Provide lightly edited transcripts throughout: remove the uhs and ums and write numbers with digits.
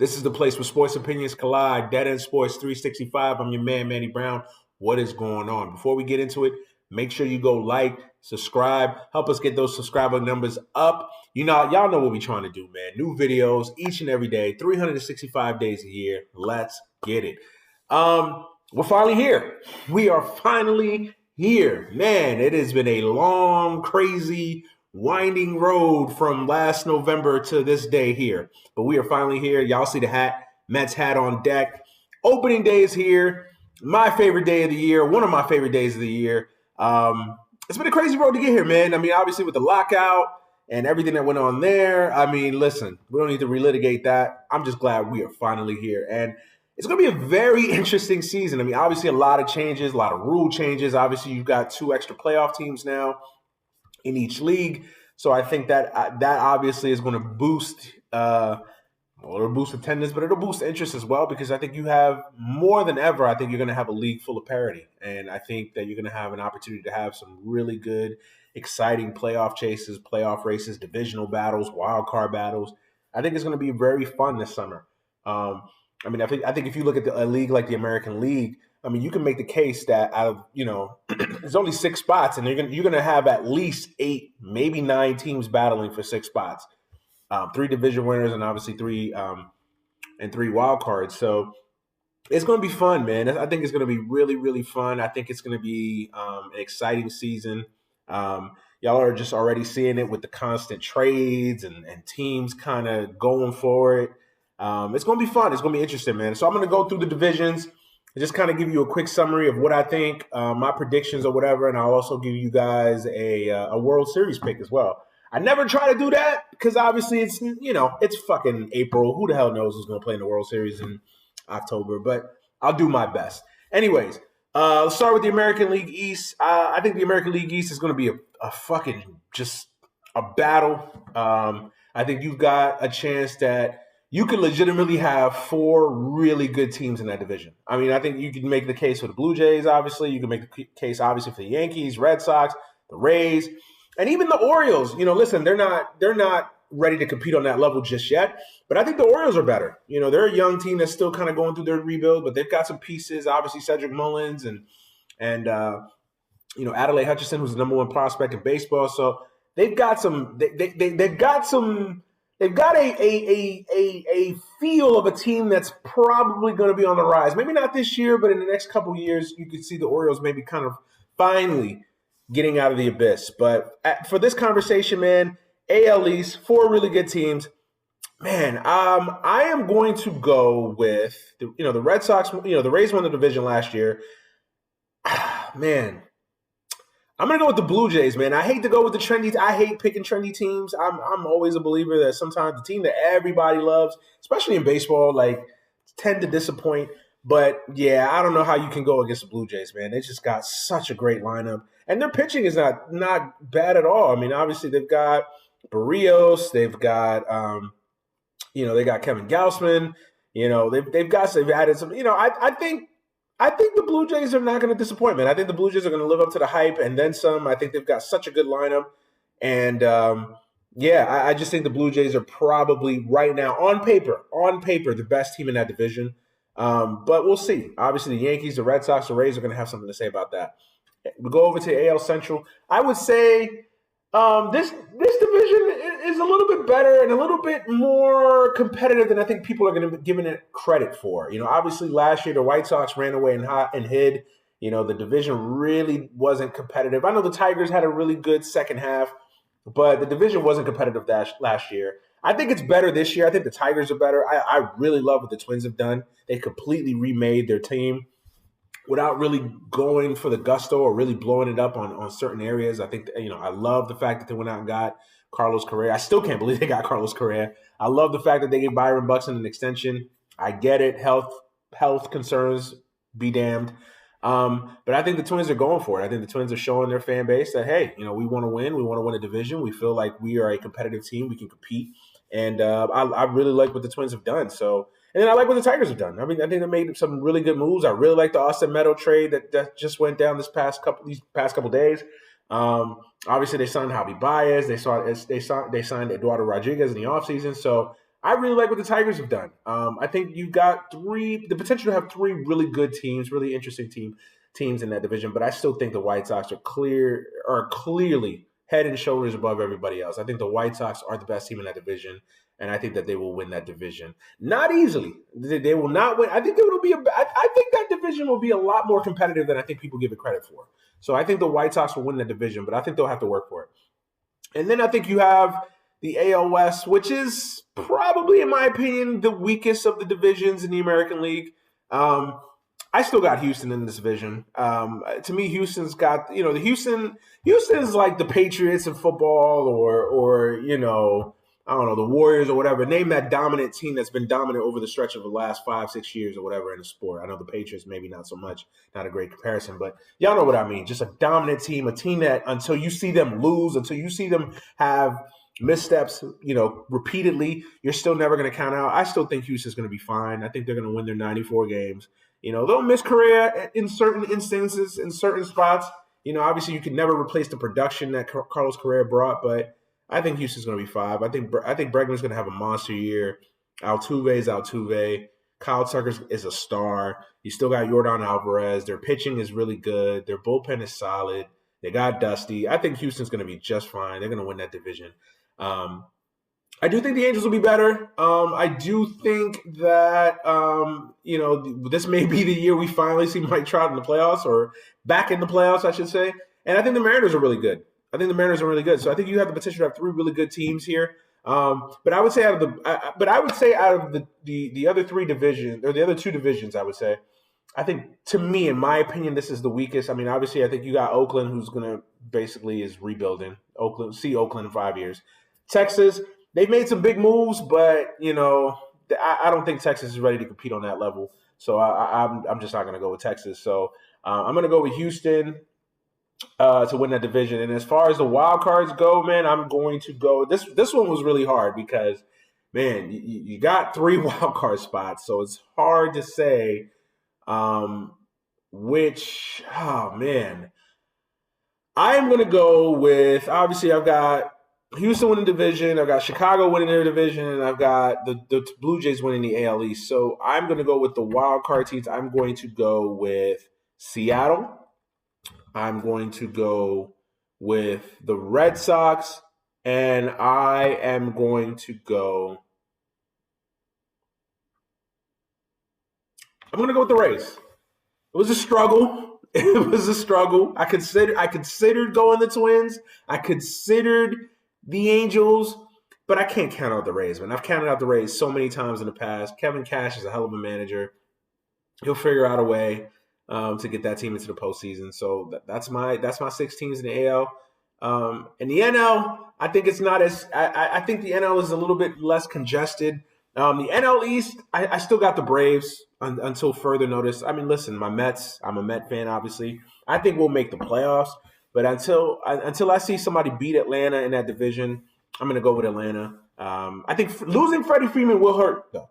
This is the place where sports opinions collide. Dead End Sports 365. I'm your man, Manny Brown. What is going on? Before we get into it, make sure you go like, subscribe, help us get those subscriber numbers up. Y'all know what we're trying to do, man. New videos each and every day, 365 days a year. Let's get it. We're finally here. We are finally here. Man, it has been a long, crazy, winding road from last November to this day here. But we are finally here. Y'all see the hat, Mets hat on deck. Opening day is here. My favorite day of the year, one of my favorite days of the year. It's been a crazy road to get here, man. I mean, obviously with the lockout and everything that went on there. I mean, listen, we don't need to relitigate that. I'm just glad we are finally here. And it's going to be a very interesting season. I mean, obviously a lot of changes, a lot of rule changes. Obviously, you've got 2 extra playoff teams now in each league. So I think that obviously is going to boost it'll boost attendance, but it'll boost interest as well, because I think you have more than ever, I think you're going to have a league full of parity. And I think that you're going to have an opportunity to have some really good, exciting playoff chases, playoff races, divisional battles, wild card battles. I think it's going to be very fun this summer. I mean, I think if you look at a league like the American League, I mean, you can make the case that out of, there's only 6 spots, and you're going to have at least 8, maybe 9 teams battling for 6 spots. 3 division winners and obviously 3 wild cards. So it's going to be fun, man. I think it's going to be really, really fun. I think it's going to be an exciting season. Y'all are just already seeing it with the constant trades and teams kind of going for it. It's going to be fun. It's going to be interesting, man. So I'm going to go through the divisions and just kind of give you a quick summary of what I think, my predictions or whatever, and I'll also give you guys a World Series pick as well. I never try to do that because obviously it's fucking April. Who the hell knows who's going to play in the World Series in October? But I'll do my best. Anyways, let's start with the American League East. I think the American League East is going to be a fucking just a battle. I think you've got a chance that you could legitimately have 4 really good teams in that division. I mean, I think you can make the case for the Blue Jays, obviously. You can make the case, obviously, for the Yankees, Red Sox, the Rays. And even the Orioles, listen, they're not ready to compete on that level just yet. But I think the Orioles are better. They're a young team that's still kind of going through their rebuild, but they've got some pieces. Obviously, Cedric Mullins and Adlai Hutchinson, who's the number 1 prospect in baseball. So they've got some. They've got a feel of a team that's probably going to be on the rise. Maybe not this year, but in the next couple of years, you could see the Orioles maybe kind of finally getting out of the abyss. But for this conversation, man, AL East, 4 really good teams. Man, I am going to go with the Red Sox. The Rays won the division last year. Man, I'm gonna go with the Blue Jays, man. I hate to go with the trendy. I hate picking trendy teams. I'm always a believer that sometimes the team that everybody loves, especially in baseball, tend to disappoint. But yeah, I don't know how you can go against the Blue Jays, man. They just got such a great lineup, and their pitching is not bad at all. I mean, obviously they've got Barrios, they've got they got Kevin Gausman. They've added some. I think the Blue Jays are not going to disappoint, man. I think the Blue Jays are going to live up to the hype and then some. I think they've got such a good lineup, and I just think the Blue Jays are probably right now on paper the best team in that division. But we'll see. Obviously, the Yankees, the Red Sox, the Rays are going to have something to say about that. We go over to AL Central. I would say this division is a little bit better and a little bit more competitive than I think people are going to be giving it credit for. Obviously last year the White Sox ran away and hid. The division really wasn't competitive. I know the Tigers had a really good second half, but the division wasn't competitive last year. I think it's better this year. I think the Tigers are better. I really love what the Twins have done. They completely remade their team without really going for the gusto or really blowing it up on certain areas. I think, I love the fact that they went out and got Carlos Correa. I still can't believe they got Carlos Correa. I love the fact that they gave Byron Buxton an extension. I get it. Health concerns, be damned. But I think the Twins are going for it. I think the Twins are showing their fan base that, hey, we want to win. We want to win a division. We feel like we are a competitive team. We can compete. And I really like what the Twins have done. So, and then I like what the Tigers have done. I mean, I think they made some really good moves. I really like the Austin Meadow trade that just went down these past couple days. Obviously, they signed Javi Baez. They signed Eduardo Rodriguez in the offseason. So I really like what the Tigers have done. I think you got the potential to have three really good teams, really interesting teams in that division. But I still think the White Sox are clearly head and shoulders above everybody else. I think the White Sox are the best team in that division, and I think that they will win that division. Not easily. They will not win. I think it will be. I think that division will be a lot more competitive than I think people give it credit for. So I think the White Sox will win that division, but I think they'll have to work for it. And then I think you have the AL West, which is probably, in my opinion, the weakest of the divisions in the American League. I still got Houston in this division. To me, Houston's got, the Houston's like the Patriots in football, or I don't know, the Warriors or whatever. Name that dominant team that's been dominant over the stretch of the last 5-6 years or whatever in the sport. I know the Patriots maybe not so much, not a great comparison, but y'all know what I mean. Just a dominant team, a team that until you see them lose, until you see them have missteps, repeatedly, you're still never going to count out. I still think Houston's going to be fine. I think they're going to win their 94 games. They'll miss Correa in certain instances, in certain spots. Obviously you can never replace the production that Carlos Correa brought, but I think Houston's going to be 5. I think Bregman's going to have a monster year. Altuve's Altuve. Kyle Tucker is a star. You still got Yordan Alvarez. Their pitching is really good. Their bullpen is solid. They got Dusty. I think Houston's going to be just fine. They're going to win that division. I do think the Angels will be better. I do think that, this may be the year we finally see Mike Trout in the playoffs, or back in the playoffs, I should say. And I think the Mariners are really good. So I think you have the potential to have 3 really good teams here. But I would say out of the other 3 divisions, or the other 2 divisions, I would say, I think, to me, in my opinion, this is the weakest. I mean, obviously, I think you got Oakland, who's going to basically is rebuilding. Oakland in 5 years. Texas, they've made some big moves, but I don't think Texas is ready to compete on that level. So I'm just not going to go with Texas. So I'm going to go with Houston to win that division. And as far as the wild cards go, man, I'm going to go. This one was really hard because, man, you got 3 wild card spots, so it's hard to say which. Oh man, I am going to go with. Obviously, I've got Houston winning division, I've got Chicago winning their division, and I've got the Blue Jays winning the AL East. So I'm going to go with the wild card teams. I'm going to go with Seattle. I'm going to go with the Red Sox, and I am going to go. I'm going to go with the Rays. It was a struggle. I considered going the Twins. I considered the Angels, but I can't count out the Rays, man. I've counted out the Rays so many times in the past. Kevin Cash is a hell of a manager. He'll figure out a way to get that team into the postseason. So that's my 6 teams in the AL. In the NL, I think it's not as I think the NL is a little bit less congested. The NL East, I still got the Braves until further notice. I mean, listen, my Mets. I'm a Met fan, obviously. I think we'll make the playoffs. But until I see somebody beat Atlanta in that division, I'm going to go with Atlanta. I think losing Freddie Freeman will hurt, though.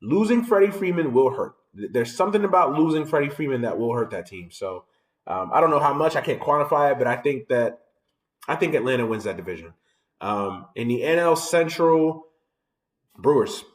Losing Freddie Freeman will hurt. There's something about losing Freddie Freeman that will hurt that team. So I don't know how much. I can't quantify it, but I think Atlanta wins that division. In the NL Central, Brewers.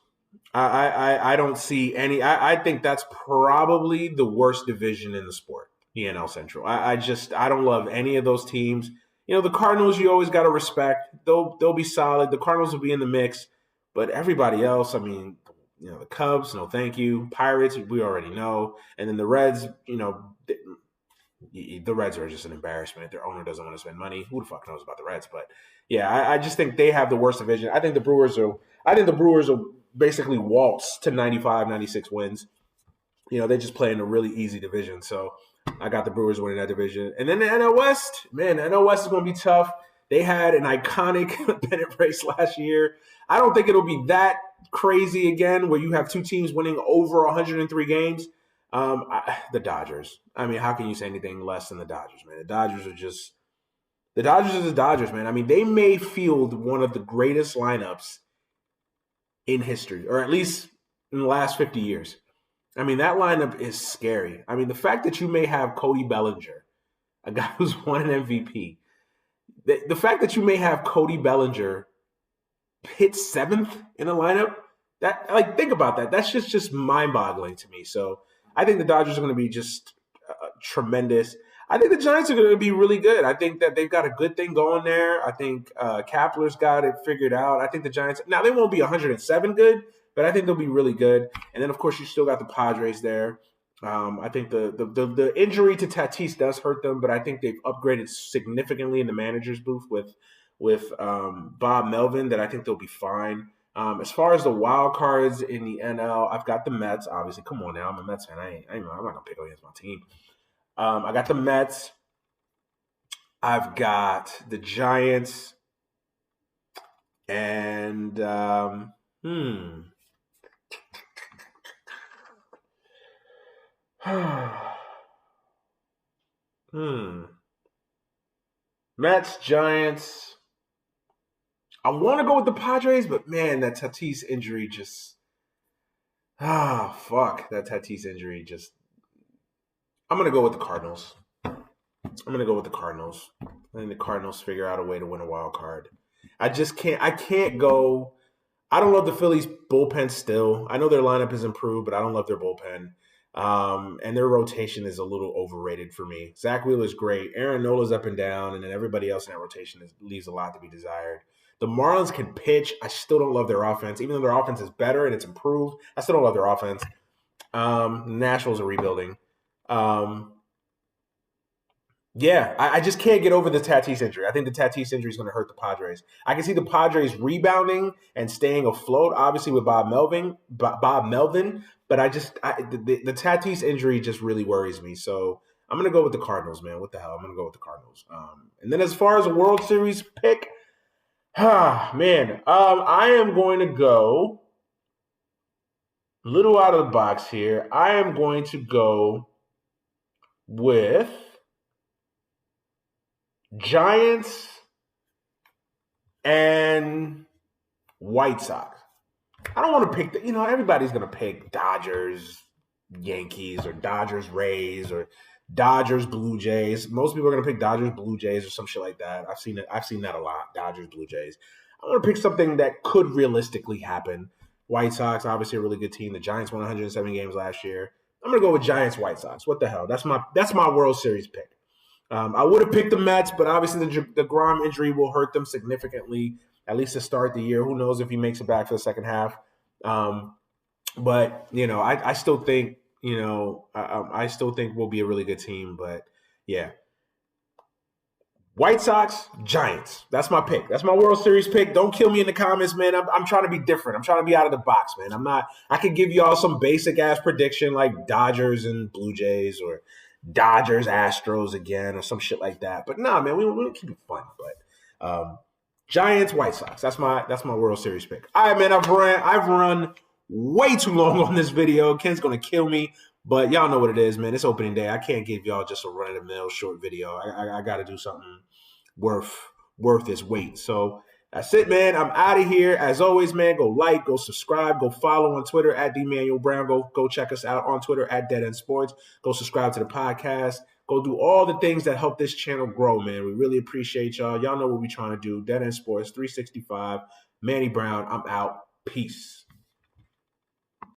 I don't see any. I think that's probably the worst division in the sport. The NL Central. I don't love any of those teams. The Cardinals you always got to respect. They'll be solid. The Cardinals will be in the mix, but everybody else, I mean, the Cubs, no thank you. Pirates, we already know, and then the Reds, the Reds are just an embarrassment. Their owner doesn't want to spend money. Who the fuck knows about the Reds? But yeah, I just think they have the worst division. I think the Brewers will basically waltz to 95, 96 wins. They just play in a really easy division. So I got the Brewers winning that division. And then the NL West, man, the NL West is going to be tough. They had an iconic pennant race last year. I don't think it'll be that crazy again where you have 2 teams winning over 103 games. The Dodgers. I mean, how can you say anything less than the Dodgers, man? The Dodgers are the Dodgers, man. I mean, they may field one of the greatest lineups in history, or at least in the last 50 years. I mean, that lineup is scary. I mean, the fact that you may have Cody Bellinger, a guy who's won an MVP, the fact that you may have Cody Bellinger hit 7th in the lineup, think about that. That's just mind-boggling to me. So I think the Dodgers are going to be just tremendous. I think the Giants are going to be really good. I think that they've got a good thing going there. I think Kapler's got it figured out. I think the Giants, now they won't be 107 good, but I think they'll be really good. And then, of course, you still got the Padres there. I think the injury to Tatis does hurt them, but I think they've upgraded significantly in the manager's booth with Bob Melvin, that I think they'll be fine. As far as the wild cards in the NL, I've got the Mets. Obviously, come on now, I'm a Mets fan. I'm not gonna pick against my team. I got the Mets. I've got the Giants, and Mets, Giants. I want to go with the Padres, but man, that Tatis injury just fuck. That Tatis injury just I'm gonna go with the Cardinals. I think the Cardinals figure out a way to win a wild card. I can't go. I don't love the Phillies bullpen still. I know their lineup has improved, but I don't love their bullpen. And their rotation is a little overrated for me. Zach Wheeler's great. Aaron Nola's up and down, and then everybody else in that rotation leaves a lot to be desired. The Marlins can pitch. I still don't love their offense. Even though their offense is better and it's improved, I still don't love their offense. Nationals are rebuilding. I just can't get over the Tatis injury. I think the Tatis injury is going to hurt the Padres. I can see the Padres rebounding and staying afloat, obviously with Bob Melvin. But the Tatis injury just really worries me. So I'm going to go with the Cardinals, man. What the hell? I'm going to go with the Cardinals. And then as far as a World Series pick, I am going to go a little out of the box here. I am going to go with Giants and White Sox. I don't want to pick everybody's going to pick Dodgers, Yankees, or Dodgers, Rays, or Dodgers, Blue Jays. Most people are going to pick Dodgers, Blue Jays, or some shit like that. I've seen that a lot, Dodgers, Blue Jays. I want to pick something that could realistically happen. White Sox, obviously a really good team. The Giants won 107 games last year. I'm going to go with Giants, White Sox. What the hell? That's my World Series pick. I would have picked the Mets, but obviously the Grom injury will hurt them significantly, at least to start the year. Who knows if he makes it back for the second half? But I still think I still think we'll be a really good team. But yeah, White Sox, Giants. That's my pick. That's my World Series pick. Don't kill me in the comments, man. I'm trying to be different. I'm trying to be out of the box, man. I could give y'all some basic ass prediction like Dodgers and Blue Jays or Dodgers, Astros again, or some shit like that. But nah, man, we keep it fun. But Giants, White Sox. That's my World Series pick. All right, man. I've run way too long on this video. Ken's gonna kill me, but y'all know what it is, man. It's opening day. I can't give y'all just a run of the mill short video. I got to do something worth its weight. So that's it, man. I'm out of here. As always, man, go like, go subscribe, go follow on Twitter at @DManuelBrown. Go check us out on Twitter at Dead End Sports. Go subscribe to the podcast. Go do all the things that help this channel grow, man. We really appreciate y'all. Y'all know what we're trying to do. Dead End Sports 365. Manny Brown, I'm out. Peace.